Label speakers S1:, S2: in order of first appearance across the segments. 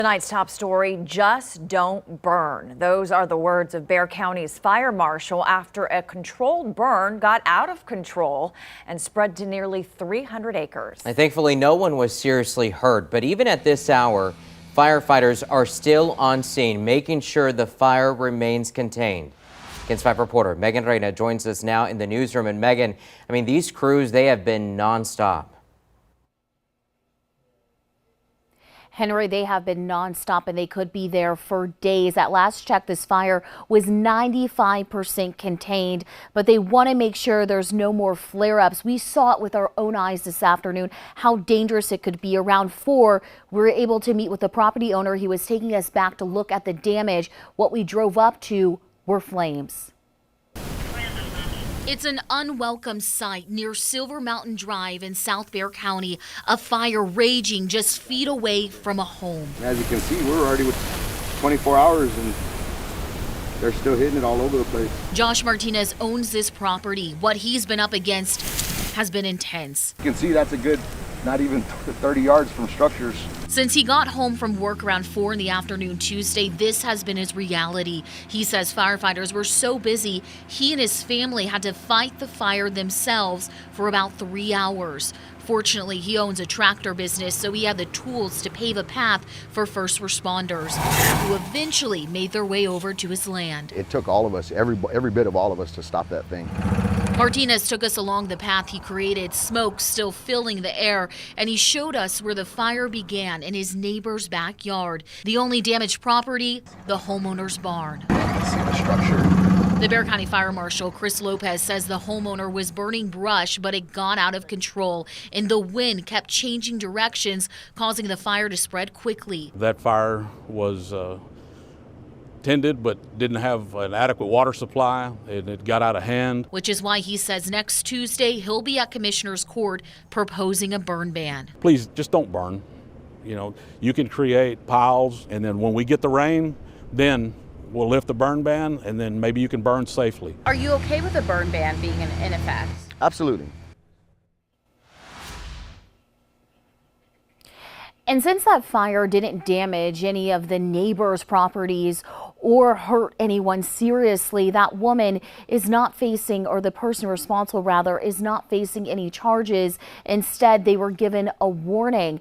S1: Tonight's top story, just don't burn. Those are the words of Bexar County's fire marshal after a controlled burn got out of control and spread to nearly 300 acres.
S2: And thankfully, no one was seriously hurt. But even at this hour, firefighters are still on scene, making sure the fire remains contained. KENS 5 reporter Megan Reyna joins us now in the newsroom. And Megan, these crews, they have been nonstop.
S3: Henry, they have been nonstop and they could be there for days. At last check, this fire was 95% contained, but they want to make sure there's no more flare-ups. We saw it with our own eyes this afternoon, how dangerous it could be. Around 4, we were able to meet with the property owner. He was taking us back to look at the damage. What we drove up to were flames. It's an unwelcome sight near Silver Mountain Drive in South Bexar County. A fire raging just feet away from a home.
S4: As you can see, we're already with 24 hours and they're still hitting it all over the place.
S3: Josh Martinez owns this property. What he's been up against has been intense.
S4: You can see that's a good, not even 30 yards from structures.
S3: Since he got home from work around 4 in the afternoon Tuesday, this has been his reality. He says firefighters were so busy, he and his family had to fight the fire themselves for about 3 hours. Fortunately, he owns a tractor business, so he had the tools to pave a path for first responders, who eventually made their way over to his land.
S4: It took all of us, every bit of all of us to stop that thing.
S3: Martinez took us along the path he created, smoke still filling the air, and he showed us where the fire began in his neighbor's backyard. The only damaged property, the homeowner's barn.
S4: You can see the structure.
S3: The Bexar County Fire Marshal, Chris Lopez, says the homeowner was burning brush, but it got out of control, and the wind kept changing directions, causing the fire to spread quickly.
S5: That fire was tended but didn't have an adequate water supply, and it got out of hand.
S3: Which is why he says next Tuesday he'll be at Commissioner's Court proposing a burn ban.
S5: Please just don't burn. You can create piles, and then when we get the rain, then we'll lift the burn ban, and then maybe you can burn safely.
S6: Are you okay with the burn ban being in effect?
S4: Absolutely.
S3: And since that fire didn't damage any of the neighbors' properties or hurt anyone seriously, that woman is not facing, or the person responsible rather, is not facing any charges. Instead, they were given a warning.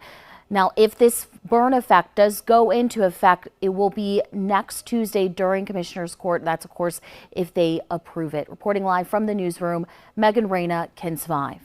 S3: Now, if this burn effect does go into effect, it will be next Tuesday during Commissioner's Court. That's, of course, if they approve it. Reporting live from the newsroom, Megan Reyna, KENS 5.